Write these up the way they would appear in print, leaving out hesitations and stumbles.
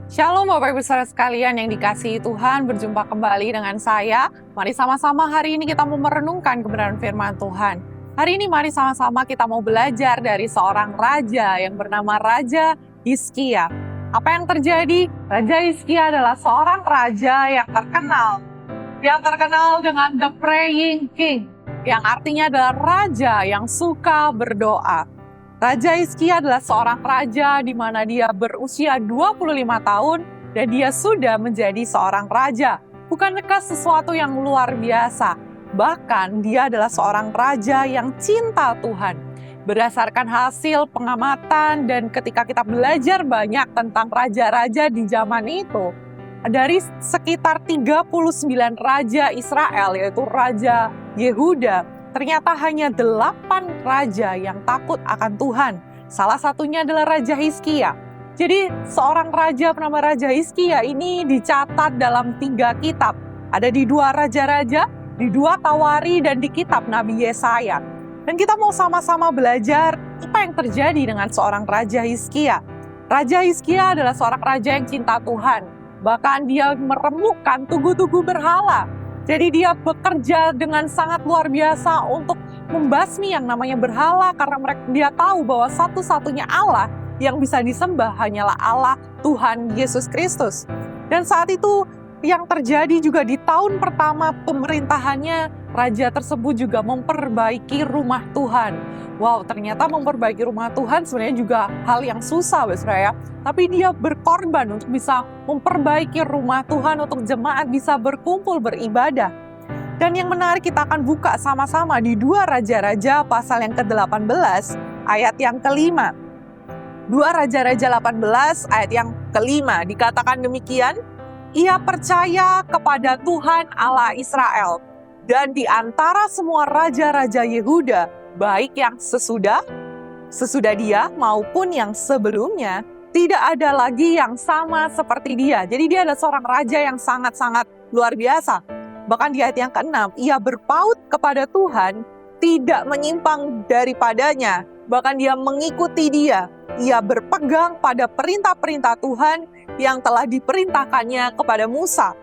Shalom Bapak Ibu Saudara sekalian yang dikasihi Tuhan, berjumpa kembali dengan saya. Mari sama-sama hari ini kita mau merenungkan kebenaran firman Tuhan. Hari ini mari sama-sama kita mau belajar dari seorang raja yang bernama Raja Hizkia. Apa yang terjadi? Raja Hizkia adalah seorang raja yang terkenal dengan The Praying King, yang artinya adalah raja yang suka berdoa. Raja Hizkia adalah seorang raja di mana dia berusia 25 tahun dan dia sudah menjadi seorang raja. Bukankah sesuatu yang luar biasa? Bahkan dia adalah seorang raja yang cinta Tuhan. Berdasarkan hasil pengamatan dan ketika kita belajar banyak tentang raja-raja di zaman itu, dari sekitar 39 raja Israel, yaitu Raja Yehuda, ternyata hanya 8 raja yang takut akan Tuhan. Salah satunya adalah Raja Hizkia. Jadi seorang raja bernama Raja Hizkia ini dicatat dalam 3 kitab. Ada di 2 Raja-Raja, di 2 Tawari, dan di kitab Nabi Yesaya. Dan kita mau sama-sama belajar apa yang terjadi dengan seorang Raja Hizkia. Raja Hizkia adalah seorang raja yang cinta Tuhan. Bahkan dia meremukkan tugu-tugu berhala. Jadi dia bekerja dengan sangat luar biasa untuk membasmi yang namanya berhala karena dia tahu bahwa satu-satunya Allah yang bisa disembah hanyalah Allah Tuhan Yesus Kristus. Dan saat itu yang terjadi juga di tahun pertama pemerintahannya, raja tersebut juga memperbaiki rumah Tuhan. Wow, ternyata memperbaiki rumah Tuhan sebenarnya juga hal yang susah, Saudara ya. Tapi dia berkorban untuk bisa memperbaiki rumah Tuhan untuk jemaat bisa berkumpul beribadah. Dan yang menarik kita akan buka sama-sama di 2 Raja-Raja pasal yang ke-18 ayat yang ke-5. 2 Raja-Raja 18 ayat yang ke-5 dikatakan demikian, ia percaya kepada Tuhan Allah Israel, dan di antara semua raja-raja Yehuda, baik yang sesudah dia maupun yang sebelumnya, tidak ada lagi yang sama seperti dia. Jadi dia adalah seorang raja yang sangat-sangat luar biasa. Bahkan di ayat yang ke-6, ia berpaut kepada Tuhan, tidak menyimpang daripadanya. Bahkan dia mengikuti dia. Ia berpegang pada perintah-perintah Tuhan yang telah diperintahkannya kepada Musa.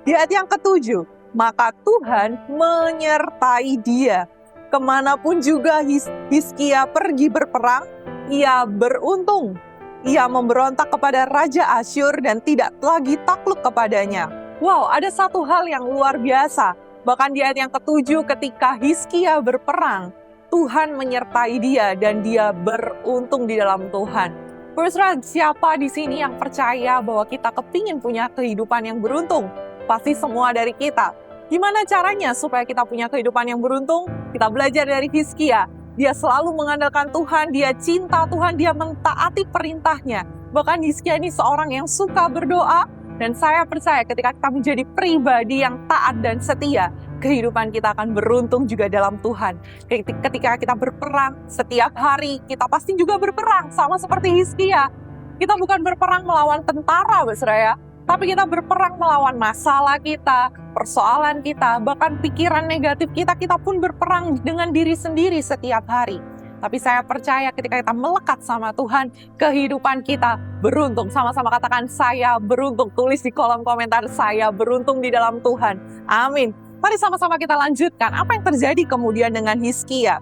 Di ayat yang ke-7, maka Tuhan menyertai dia. Kemanapun juga Hizkia pergi berperang, ia beruntung. Ia memberontak kepada Raja Asyur dan tidak lagi takluk kepadanya. Wow, ada satu hal yang luar biasa. Bahkan di ayat yang ke-7 ketika Hizkia berperang, Tuhan menyertai dia dan dia beruntung di dalam Tuhan. Saudara, siapa di sini yang percaya bahwa kita kepingin punya kehidupan yang beruntung? Pasti semua dari kita. Gimana caranya supaya kita punya kehidupan yang beruntung? Kita belajar dari Hizkia. Dia selalu mengandalkan Tuhan, dia cinta Tuhan, dia mentaati perintahnya. Bahkan Hizkia ini seorang yang suka berdoa, dan saya percaya ketika kita menjadi pribadi yang taat dan setia, kehidupan kita akan beruntung juga dalam Tuhan. Ketika kita berperang setiap hari, kita pasti juga berperang, sama seperti Hizkia. Kita bukan berperang melawan tentara, Saudara ya, tapi kita berperang melawan masalah kita, persoalan kita, bahkan pikiran negatif kita pun berperang dengan diri sendiri setiap hari. Tapi saya percaya ketika kita melekat sama Tuhan, kehidupan kita beruntung. Sama-sama katakan, saya beruntung. Tulis di kolom komentar, saya beruntung di dalam Tuhan. Amin. Mari sama-sama kita lanjutkan. Apa yang terjadi kemudian dengan Hizkia?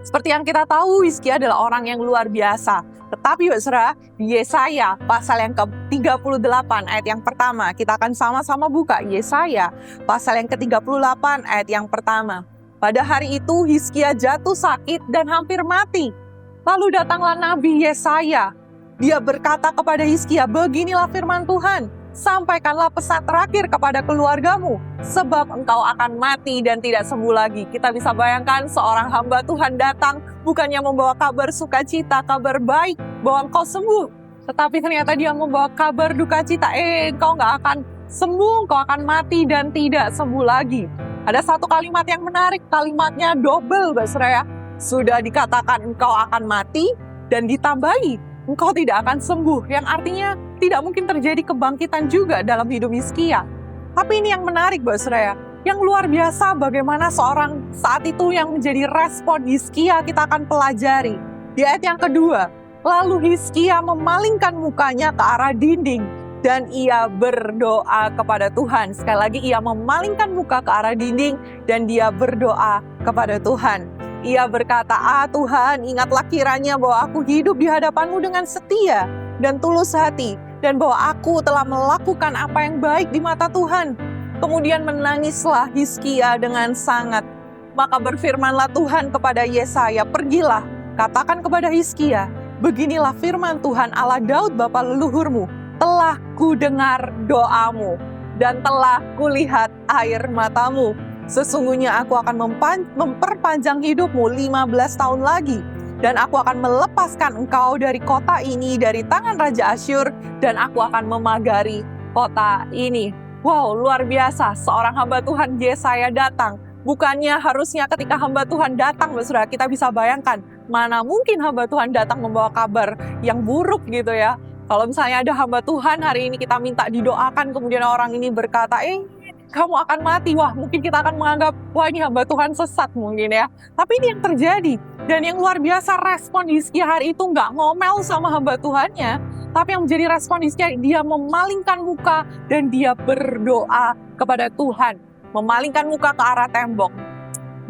Seperti yang kita tahu, Hizkia adalah orang yang luar biasa. Tetapi Saudara, di Yesaya pasal yang ke-38 ayat yang pertama, kita akan sama-sama buka Yesaya pasal yang ke-38 ayat yang pertama. Pada hari itu Hizkia jatuh sakit dan hampir mati. Lalu datanglah Nabi Yesaya. Dia berkata kepada Hizkia, beginilah firman Tuhan, sampaikanlah pesan terakhir kepada keluargamu, sebab engkau akan mati dan tidak sembuh lagi. Kita bisa bayangkan seorang hamba Tuhan datang, bukannya membawa kabar sukacita, kabar baik, bahwa engkau sembuh. Tetapi ternyata dia membawa kabar duka cita, engkau nggak akan sembuh, engkau akan mati dan tidak sembuh lagi. Ada satu kalimat yang menarik, kalimatnya double, Saudara ya. Sudah dikatakan engkau akan mati dan ditambahi engkau tidak akan sembuh, yang artinya tidak mungkin terjadi kebangkitan juga dalam hidup Hizkia. Tapi ini yang menarik, Saudara ya. Yang luar biasa bagaimana seorang saat itu yang menjadi respon Hizkia kita akan pelajari. Di ayat yang kedua, lalu Hizkia memalingkan mukanya ke arah dinding dan ia berdoa kepada Tuhan. Sekali lagi, ia memalingkan muka ke arah dinding dan dia berdoa kepada Tuhan. Ia berkata, Tuhan, ingatlah kiranya bahwa aku hidup di hadapan-Mu dengan setia dan tulus hati, dan bahwa aku telah melakukan apa yang baik di mata Tuhan. Kemudian menangislah Hizkia dengan sangat. Maka berfirmanlah Tuhan kepada Yesaya, pergilah, katakan kepada Hizkia, beginilah firman Tuhan Allah Daud bapa leluhurmu, telah kudengar doamu dan telah kulihat air matamu. Sesungguhnya aku akan memperpanjang hidupmu 15 tahun lagi, dan aku akan melepaskan engkau dari kota ini, dari tangan Raja Asyur, dan aku akan memagari kota ini. Wow, luar biasa, seorang hamba Tuhan Yesaya datang. Bukannya harusnya ketika hamba Tuhan datang, saudara, kita bisa bayangkan, mana mungkin hamba Tuhan datang membawa kabar yang buruk gitu ya. Kalau misalnya ada hamba Tuhan hari ini kita minta didoakan, kemudian orang ini berkata, kamu akan mati. Wah, mungkin kita akan menganggap, wah ini hamba Tuhan sesat mungkin ya. Tapi ini yang terjadi. Dan yang luar biasa, respon Hizkia hari itu nggak ngomel sama hamba Tuhannya. Tapi yang menjadi respon Hizkia, dia memalingkan muka dan dia berdoa kepada Tuhan. Memalingkan muka ke arah tembok.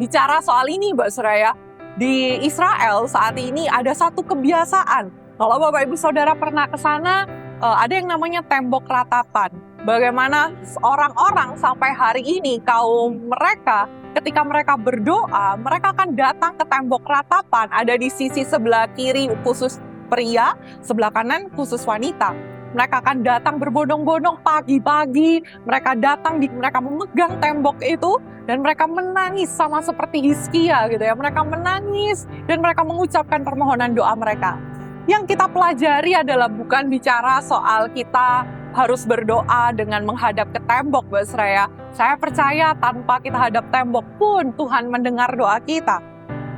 Bicara soal ini, Mbak Suraya, di Israel saat ini ada satu kebiasaan. Kalau Bapak Ibu Saudara pernah ke sana, ada yang namanya tembok ratapan. Bagaimana orang-orang sampai hari ini, kaum mereka, ketika mereka berdoa, mereka akan datang ke tembok ratapan, ada di sisi sebelah kiri khusus pria, sebelah kanan khusus wanita. Mereka akan datang berbondong-bondong pagi-pagi, mereka datang, mereka memegang tembok itu, dan mereka menangis sama seperti Hizkia gitu ya. Mereka menangis dan mereka mengucapkan permohonan doa mereka. Yang kita pelajari adalah bukan bicara soal kita harus berdoa dengan menghadap ke tembok, Mbak Suraya. Saya percaya tanpa kita hadap tembok pun Tuhan mendengar doa kita.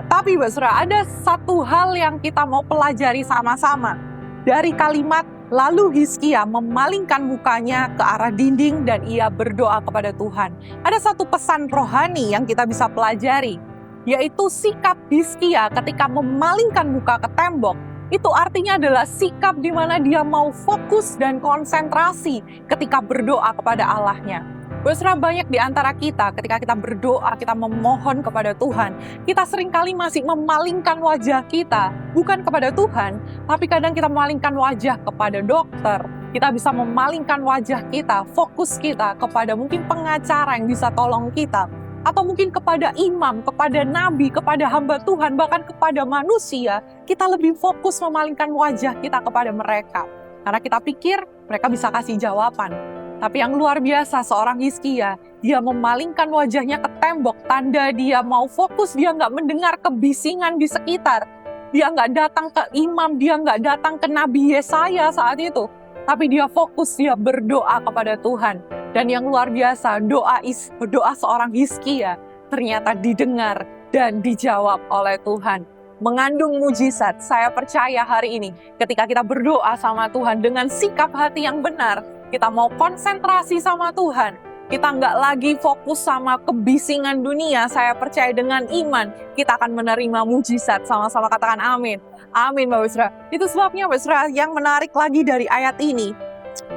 Tapi Mbak Suraya, ada satu hal yang kita mau pelajari sama-sama. Dari kalimat, lalu Hizkia memalingkan mukanya ke arah dinding dan ia berdoa kepada Tuhan. Ada satu pesan rohani yang kita bisa pelajari, yaitu sikap Hizkia ketika memalingkan muka ke tembok. Itu artinya adalah sikap di mana dia mau fokus dan konsentrasi ketika berdoa kepada Allahnya. Saudara, banyak di antara kita ketika kita berdoa, kita memohon kepada Tuhan, kita seringkali masih memalingkan wajah kita, bukan kepada Tuhan, tapi kadang kita memalingkan wajah kepada dokter. Kita bisa memalingkan wajah kita, fokus kita kepada mungkin pengacara yang bisa tolong kita, atau mungkin kepada imam, kepada nabi, kepada hamba Tuhan, bahkan kepada manusia. Kita lebih fokus memalingkan wajah kita kepada mereka. Karena kita pikir mereka bisa kasih jawaban. Tapi yang luar biasa, seorang Hizkia, dia memalingkan wajahnya ke tembok, tanda dia mau fokus, dia nggak mendengar kebisingan di sekitar. Dia nggak datang ke imam, dia nggak datang ke Nabi Yesaya saat itu. Tapi dia fokus, dia berdoa kepada Tuhan. Dan yang luar biasa, doa seorang Hizkia ternyata didengar dan dijawab oleh Tuhan. Mengandung mujizat. Saya percaya hari ini ketika kita berdoa sama Tuhan dengan sikap hati yang benar, kita mau konsentrasi sama Tuhan, kita nggak lagi fokus sama kebisingan dunia. Saya percaya dengan iman kita akan menerima mujizat. Sama-sama katakan amin. Amin, Bapak Saudara. Itu sebabnya Bapak Saudara, yang menarik lagi dari ayat ini,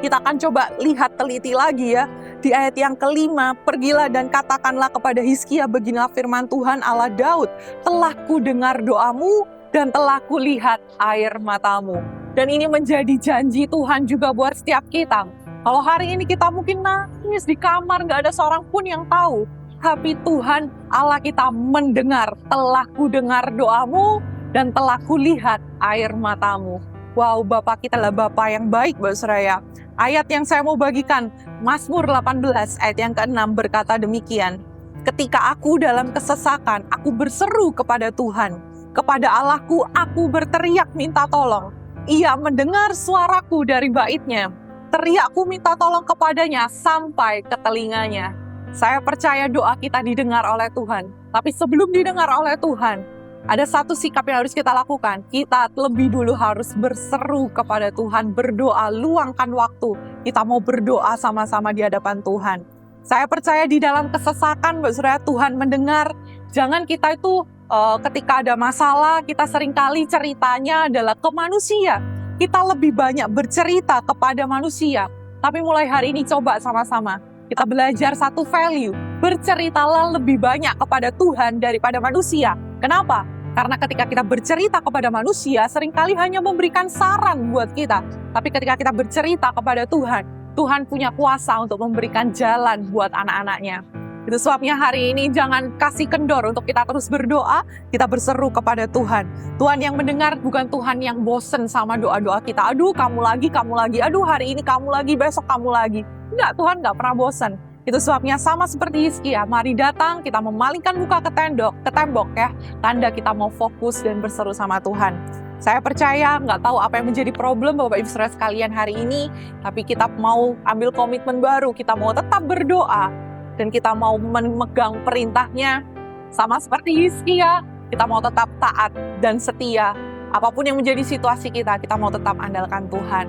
kita akan coba lihat teliti lagi ya. Di ayat yang kelima, pergilah dan katakanlah kepada Hizkia, beginilah firman Tuhan Allah Daud, telah kudengar doamu dan telah kulihat air matamu. Dan ini menjadi janji Tuhan juga buat setiap kita. Kalau hari ini kita mungkin nangis di kamar, gak ada seorang pun yang tahu. Tapi Tuhan Allah kita mendengar, telah kudengar doamu dan telah kulihat air matamu. Wow, Bapak kita adalah Bapak yang baik, Mbak Suraya. Ayat yang saya mau bagikan, Mazmur 18 ayat yang ke-6 berkata demikian. Ketika aku dalam kesesakan, aku berseru kepada Tuhan. Kepada Allahku, aku berteriak minta tolong. Ia mendengar suaraku dari baitnya. Teriakku minta tolong kepadanya sampai ke telinganya. Saya percaya doa kita didengar oleh Tuhan. Tapi sebelum didengar oleh Tuhan, ada satu sikap yang harus kita lakukan. Kita lebih dulu harus berseru kepada Tuhan, berdoa, luangkan waktu. Kita mau berdoa sama-sama di hadapan Tuhan. Saya percaya di dalam kesesakan, Mbak Suraya, Tuhan mendengar. Jangan kita itu ketika ada masalah, kita seringkali ceritanya adalah ke manusia. Kita lebih banyak bercerita kepada manusia. Tapi mulai hari ini coba sama-sama kita belajar satu value, berceritalah lebih banyak kepada Tuhan daripada manusia. Kenapa? Karena ketika kita bercerita kepada manusia, seringkali hanya memberikan saran buat kita. Tapi ketika kita bercerita kepada Tuhan, Tuhan punya kuasa untuk memberikan jalan buat anak-anaknya. Itu sebabnya hari ini jangan kasih kendor untuk kita terus berdoa, kita berseru kepada Tuhan. Tuhan yang mendengar, bukan Tuhan yang bosen sama doa-doa kita. Aduh, kamu lagi, aduh hari ini kamu lagi, besok kamu lagi. Enggak, Tuhan enggak pernah bosan. Itu sebabnya sama seperti Hizkia, mari datang kita memalingkan muka ke tembok ya, tanda kita mau fokus dan berseru sama Tuhan. Saya percaya nggak tahu apa yang menjadi problem Bapak Ibu Saudara sekalian hari ini, tapi kita mau ambil komitmen baru, kita mau tetap berdoa dan kita mau memegang perintahnya sama seperti Hizkia, kita mau tetap taat dan setia. Apapun yang menjadi situasi kita mau tetap andalkan Tuhan.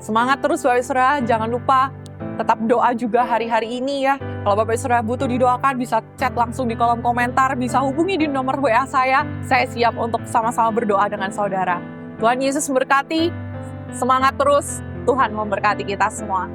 Semangat terus Bapak Ibu Saudara, jangan lupa tetap doa juga hari-hari ini ya. Kalau Bapak Ibu Saudara butuh didoakan, bisa chat langsung di kolom komentar, bisa hubungi di nomor WA saya. Saya siap untuk sama-sama berdoa dengan saudara. Tuhan Yesus memberkati, semangat terus, Tuhan memberkati kita semua.